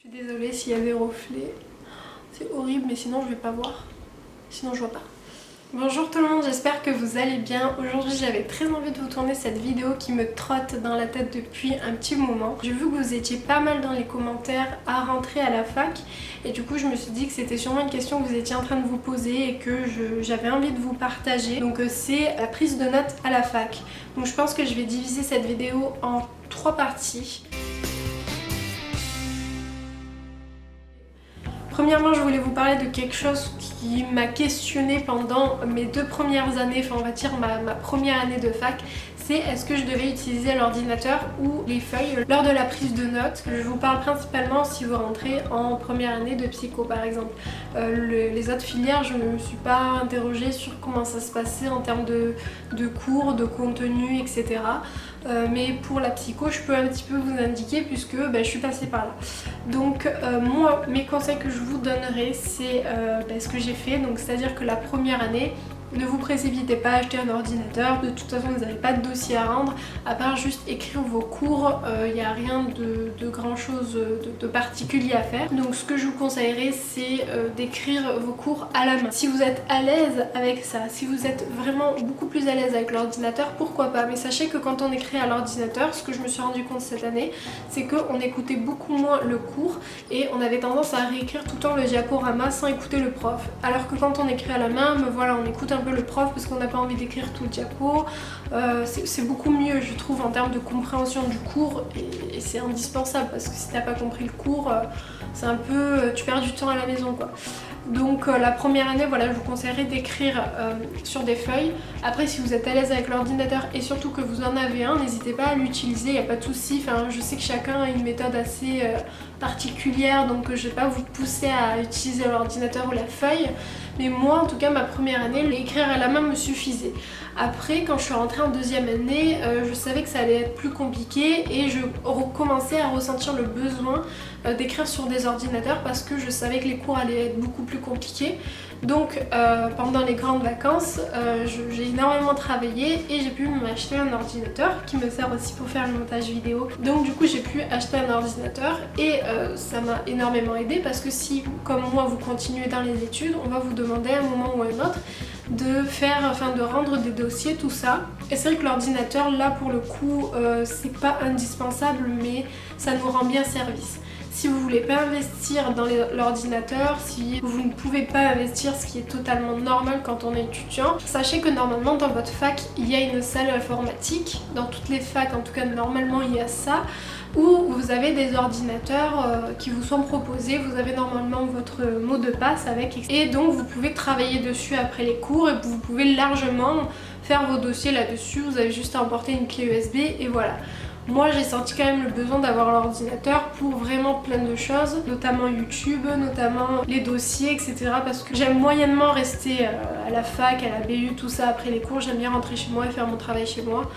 Je suis désolée s'il y a des reflets, c'est horrible mais sinon je vais pas voir, sinon je vois pas. Bonjour tout le monde, j'espère que vous allez bien. Aujourd'hui j'avais très envie de vous tourner cette vidéo qui me trotte dans la tête depuis un petit moment. J'ai vu que vous étiez pas mal dans les commentaires à rentrer à la fac et du coup je me suis dit que c'était sûrement une question que vous étiez en train de vous poser et que j'avais envie de vous partager. Donc c'est la prise de notes à la fac. Donc je pense que je vais diviser cette vidéo en 3 parties. Premièrement, je voulais vous parler de quelque chose qui m'a questionnée pendant mes 2 premières années, enfin on va dire ma première année de fac. C'est est-ce que je devais utiliser l'ordinateur ou les feuilles lors de la prise de notes. Je vous parle principalement si vous rentrez en première année de psycho par exemple. Les autres filières, je ne me suis pas interrogée sur comment ça se passait en termes de cours, de contenu, etc. Mais pour la psycho, je peux un petit peu vous indiquer puisque je suis passée par là. Donc moi, mes conseils que je vous donnerai, c'est ce que j'ai fait. Donc c'est-à-dire que la première année, ne vous précipitez pas à acheter un ordinateur, de toute façon vous n'avez pas de dossier à rendre, à part juste écrire vos cours, il n'y a rien de grand chose de particulier à faire. Donc ce que je vous conseillerais c'est d'écrire vos cours à la main. Si vous êtes à l'aise avec ça, si vous êtes vraiment beaucoup plus à l'aise avec l'ordinateur, pourquoi pas. Mais sachez que quand on écrit à l'ordinateur, ce que je me suis rendu compte cette année, c'est qu'on écoutait beaucoup moins le cours et on avait tendance à réécrire tout le temps le diaporama sans écouter le prof. Alors que quand on écrit à la main, voilà, on écoute un peu le prof parce qu'on n'a pas envie d'écrire tout le diapo. C'est beaucoup mieux je trouve en termes de compréhension du cours et c'est indispensable parce que si t'as pas compris le cours, c'est un peu... tu perds du temps à la maison quoi. Donc la première année, voilà, je vous conseillerais d'écrire sur des feuilles. Après si vous êtes à l'aise avec l'ordinateur et surtout que vous en avez un, n'hésitez pas à l'utiliser, il n'y a pas de souci. Enfin, je sais que chacun a une méthode assez particulière, donc je vais pas vous pousser à utiliser l'ordinateur ou la feuille. Mais moi en tout cas ma première année, l'écrire à la main me suffisait. Après quand je suis rentrée en deuxième année, je savais que ça allait être plus compliqué et je recommençais à ressentir le besoin d'écrire sur des ordinateurs parce que je savais que les cours allaient être beaucoup plus compliqués. Donc pendant les grandes vacances, j'ai énormément travaillé et j'ai pu m'acheter un ordinateur qui me sert aussi pour faire le montage vidéo. Donc du coup j'ai pu acheter un ordinateur et ça m'a énormément aidé parce que si comme moi vous continuez dans les études, on va vous demander à un moment ou à un autre de rendre des dossiers, tout ça. Et c'est vrai que l'ordinateur là pour le coup c'est pas indispensable mais ça nous rend bien service. Si vous voulez pas investir dans l'ordinateur, si vous ne pouvez pas investir, ce qui est totalement normal quand on est étudiant, sachez que normalement dans votre fac il y a une salle informatique, dans toutes les facs en tout cas normalement il y a ça, où vous avez des ordinateurs qui vous sont proposés, vous avez normalement votre mot de passe avec et donc vous pouvez travailler dessus après les cours et vous pouvez largement faire vos dossiers là-dessus, vous avez juste à emporter une clé USB et voilà. Moi j'ai senti quand même le besoin d'avoir l'ordinateur pour vraiment plein de choses, notamment YouTube, notamment les dossiers, etc. Parce que j'aime moyennement rester à la fac, à la BU, tout ça après les cours, j'aime bien rentrer chez moi et faire mon travail chez moi.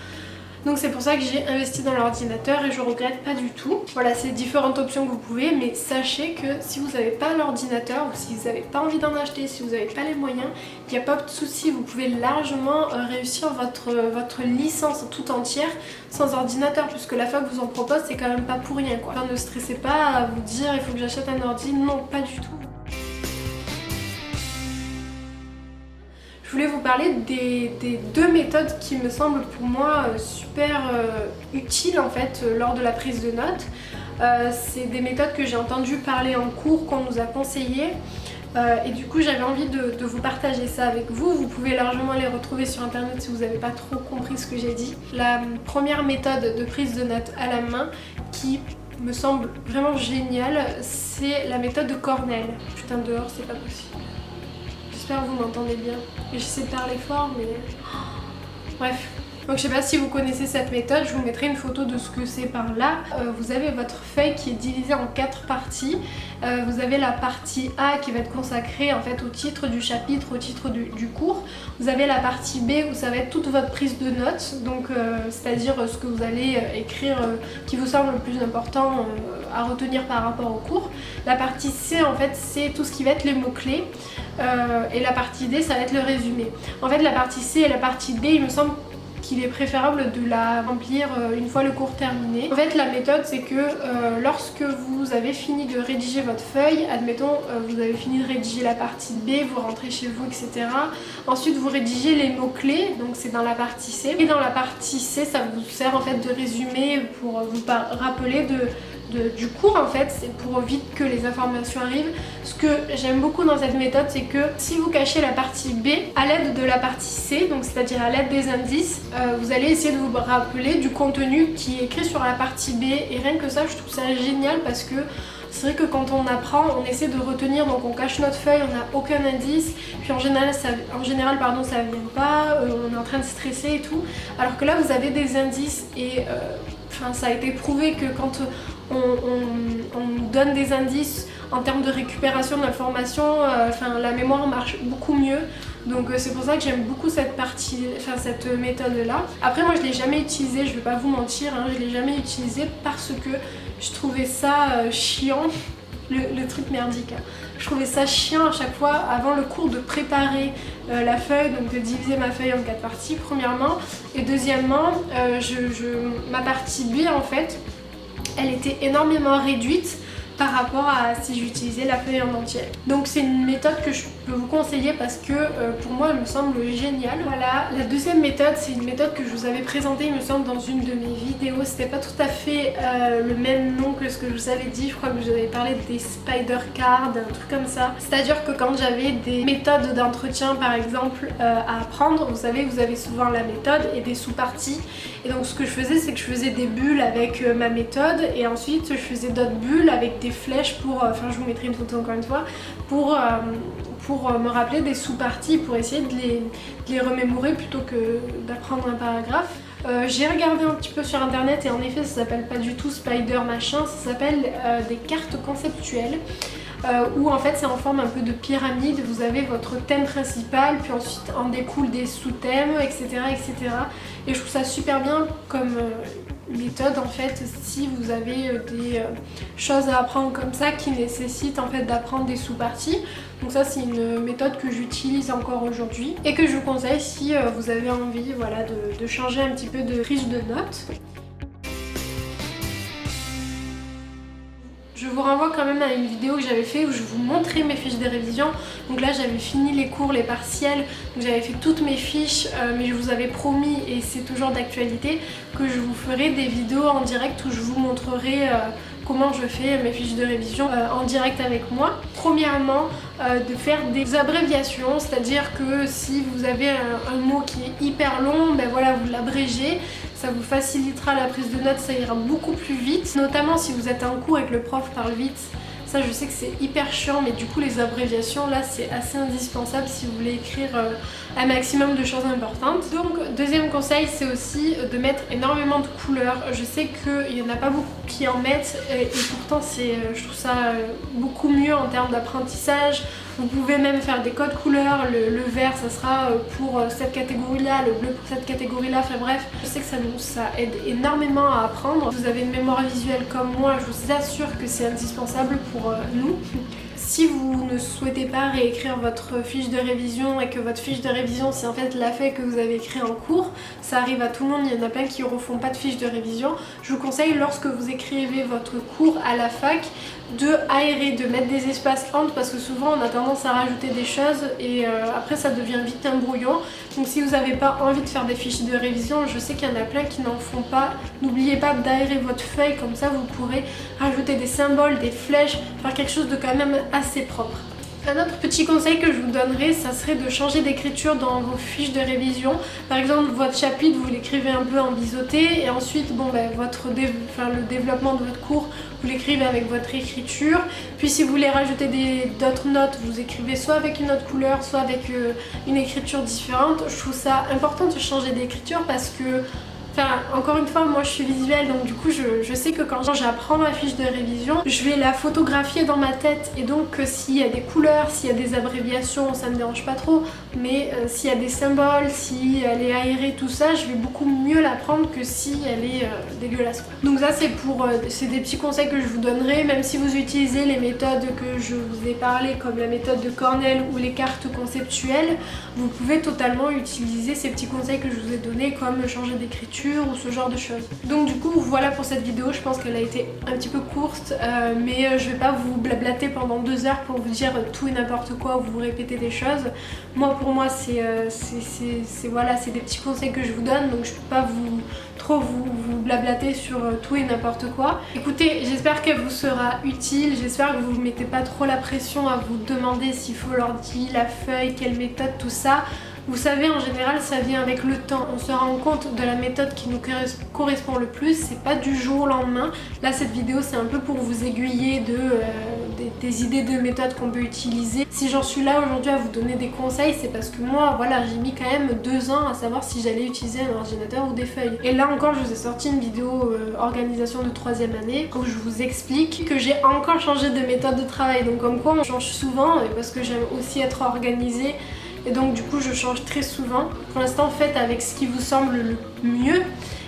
Donc c'est pour ça que j'ai investi dans l'ordinateur et je regrette pas du tout. Voilà, c'est différentes options que vous pouvez, mais sachez que si vous n'avez pas l'ordinateur ou si vous n'avez pas envie d'en acheter, si vous n'avez pas les moyens, il n'y a pas de souci, vous pouvez largement réussir votre licence tout entière sans ordinateur, puisque la fac vous en propose, c'est quand même pas pour rien quoi. Enfin, ne stressez pas à vous dire il faut que j'achète un ordi, non, pas du tout. Je voulais vous parler des 2 méthodes qui me semblent pour moi super utiles en fait lors de la prise de notes. C'est des méthodes que j'ai entendu parler en cours, qu'on nous a conseillées. Et du coup j'avais envie de vous partager ça avec vous. Vous pouvez largement les retrouver sur internet si vous n'avez pas trop compris ce que j'ai dit. La première méthode de prise de notes à la main qui me semble vraiment géniale, c'est la méthode de Cornell. Putain dehors c'est pas possible. J'espère que vous m'entendez bien. J'essaie de parler fort mais... Bref. Donc je sais pas si vous connaissez cette méthode, je vous mettrai une photo de ce que c'est par là. Vous avez votre feuille qui est divisée en 4 parties. Vous avez la partie A qui va être consacrée en fait au titre du chapitre, au titre du cours. Vous avez la partie B où ça va être toute votre prise de notes, donc c'est-à-dire ce que vous allez écrire qui vous semble le plus important à retenir par rapport au cours. La partie C en fait c'est tout ce qui va être les mots-clés. Et la partie D ça va être le résumé. En fait la partie C et la partie D il me semble qu'il est préférable de la remplir une fois le cours terminé. En fait la méthode c'est que lorsque vous avez fini de rédiger votre feuille, admettons vous avez fini de rédiger la partie B, vous rentrez chez vous etc. Ensuite vous rédigez les mots-clés, donc c'est dans la partie C. Et dans la partie C ça vous sert en fait de résumé pour vous rappeler du cours en fait, c'est pour vite que les informations arrivent. Ce que j'aime beaucoup dans cette méthode c'est que si vous cachez la partie B à l'aide de la partie C, donc c'est-à-dire à l'aide des indices, vous allez essayer de vous rappeler du contenu qui est écrit sur la partie B et rien que ça je trouve ça génial parce que c'est vrai que quand on apprend, on essaie de retenir, donc on cache notre feuille, on n'a aucun indice, puis en général ça vient pas, on est en train de stresser et tout, alors que là vous avez des indices et ça a été prouvé que quand on donne des indices en termes de récupération d'informations, la mémoire marche beaucoup mieux. Donc c'est pour ça que j'aime beaucoup cette méthode là. Après moi je l'ai jamais utilisée, je vais pas vous mentir, je l'ai jamais utilisée parce que je trouvais ça chiant, le truc merdique. Je trouvais ça chiant à chaque fois avant le cours de préparer la feuille, donc de diviser ma feuille en 4 parties premièrement. Et deuxièmement, ma partie B en fait, elle était énormément réduite par rapport à si j'utilisais la feuille en entier. Donc c'est une méthode que je peux vous conseiller parce que pour moi elle me semble géniale. Voilà, la deuxième méthode c'est une méthode que je vous avais présentée il me semble dans une de mes vidéos. C'était pas tout à fait le même nom que ce que je vous avais dit, je crois que je vous avais parlé des spider cards, un truc comme ça. C'est-à-dire que quand j'avais des méthodes d'entretien par exemple à apprendre, vous savez vous avez souvent la méthode et des sous-parties. Et donc ce que je faisais c'est que je faisais des bulles avec ma méthode et ensuite je faisais d'autres bulles avec des flèches pour, je vous mettrai une photo encore une fois, pour me rappeler des sous-parties, pour essayer de les remémorer plutôt que d'apprendre un paragraphe. J'ai regardé un petit peu sur internet et en effet ça s'appelle pas du tout spider machin, ça s'appelle des cartes conceptuelles. Où en fait c'est en forme un peu de pyramide, vous avez votre thème principal, puis ensuite en découle des sous-thèmes, etc., etc. Et je trouve ça super bien comme méthode en fait si vous avez des choses à apprendre comme ça qui nécessitent en fait d'apprendre des sous-parties. Donc ça c'est une méthode que j'utilise encore aujourd'hui et que je vous conseille si vous avez envie voilà, de changer un petit peu de prise de notes. Je vous renvoie quand même à une vidéo que j'avais fait où je vous montrais mes fiches de révision. Donc là j'avais fini les cours, les partiels, donc j'avais fait toutes mes fiches, mais je vous avais promis, et c'est toujours d'actualité, que je vous ferai des vidéos en direct où je vous montrerai comment je fais mes fiches de révision en direct avec moi. Premièrement, de faire des abréviations, c'est-à-dire que si vous avez un mot qui est hyper long, ben voilà, vous l'abrégez. Ça vous facilitera la prise de notes, ça ira beaucoup plus vite, notamment si vous êtes en cours et que le prof parle vite. Ça je sais que c'est hyper chiant, mais du coup les abréviations là c'est assez indispensable si vous voulez écrire un maximum de choses importantes. Donc deuxième conseil c'est aussi de mettre énormément de couleurs. Je sais qu'il n'y en a pas beaucoup qui en mettent et pourtant je trouve ça beaucoup mieux en termes d'apprentissage. Vous pouvez même faire des codes couleurs, le vert ça sera pour cette catégorie là, le bleu pour cette catégorie là, enfin bref. Je sais que ça aide énormément à apprendre. Vous avez une mémoire visuelle comme moi, je vous assure que c'est indispensable pour nous. Si vous ne souhaitez pas réécrire votre fiche de révision et que votre fiche de révision c'est en fait la feuille que vous avez écrite en cours, ça arrive à tout le monde, il y en a plein qui ne refont pas de fiche de révision. Je vous conseille lorsque vous écrivez votre cours à la fac de aérer, de mettre des espaces entre parce que souvent on a tendance à rajouter des choses et après ça devient vite un brouillon. Donc si vous n'avez pas envie de faire des fiches de révision, je sais qu'il y en a plein qui n'en font pas. N'oubliez pas d'aérer votre feuille, comme ça vous pourrez rajouter des symboles, des flèches, faire quelque chose de quand même assez propre. Un autre petit conseil que je vous donnerais, ça serait de changer d'écriture dans vos fiches de révision. Par exemple, votre chapitre, vous l'écrivez un peu en biseauté et ensuite, le développement de votre cours, vous l'écrivez avec votre écriture. Puis si vous voulez rajouter d'autres notes, vous écrivez soit avec une autre couleur, soit avec une écriture différente. Je trouve ça important de changer d'écriture parce que Enfin, encore une fois, moi je suis visuelle, donc du coup je sais que quand j'apprends ma fiche de révision, je vais la photographier dans ma tête, et donc s'il y a des couleurs, s'il y a des abréviations, ça me dérange pas trop, mais s'il y a des symboles, si elle est aérée, tout ça, je vais beaucoup mieux l'apprendre que si elle est dégueulasse. Donc ça c'est des petits conseils que je vous donnerai, même si vous utilisez les méthodes que je vous ai parlé, comme la méthode de Cornell ou les cartes conceptuelles, vous pouvez totalement utiliser ces petits conseils que je vous ai donnés, comme changer d'écriture ou ce genre de choses. Donc du coup voilà pour cette vidéo, je pense qu'elle a été un petit peu courte, mais je vais pas vous blablater pendant 2 heures pour vous dire tout et n'importe quoi ou vous répéter des choses. Pour moi c'est voilà, c'est des petits conseils que je vous donne, donc je peux pas trop vous blablater sur tout et n'importe quoi. Écoutez, j'espère qu'elle vous sera utile, j'espère que vous ne mettez pas trop la pression à vous demander s'il faut l'ordi, la feuille, quelle méthode, tout ça. Vous savez, en général, ça vient avec le temps. On se rend compte de la méthode qui nous correspond le plus. C'est pas du jour au lendemain. Là, cette vidéo, c'est un peu pour vous aiguiller des idées de méthodes qu'on peut utiliser. Si j'en suis là aujourd'hui à vous donner des conseils, c'est parce que moi, voilà, j'ai mis quand même 2 ans à savoir si j'allais utiliser un ordinateur ou des feuilles. Et là encore, je vous ai sorti une vidéo organisation de 3e année où je vous explique que j'ai encore changé de méthode de travail. Donc comme quoi, on change souvent, parce que j'aime aussi être organisée. Et donc du coup je change très souvent. Pour l'instant faites avec ce qui vous semble le mieux.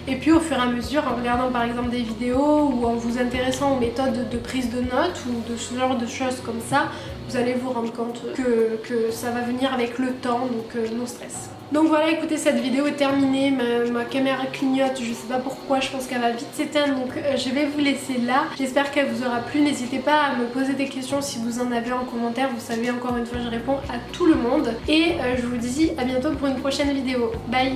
Et puis au fur et à mesure, en regardant par exemple des vidéos ou en vous intéressant aux méthodes de prise de notes ou de ce genre de choses comme ça, vous allez vous rendre compte que ça va venir avec le temps, donc no stress. Donc voilà, écoutez, cette vidéo est terminée, ma caméra clignote, je sais pas pourquoi, je pense qu'elle va vite s'éteindre, donc je vais vous laisser là. J'espère qu'elle vous aura plu, n'hésitez pas à me poser des questions si vous en avez en commentaire, vous savez, encore une fois, je réponds à tout le monde. Et je vous dis à bientôt pour une prochaine vidéo. Bye!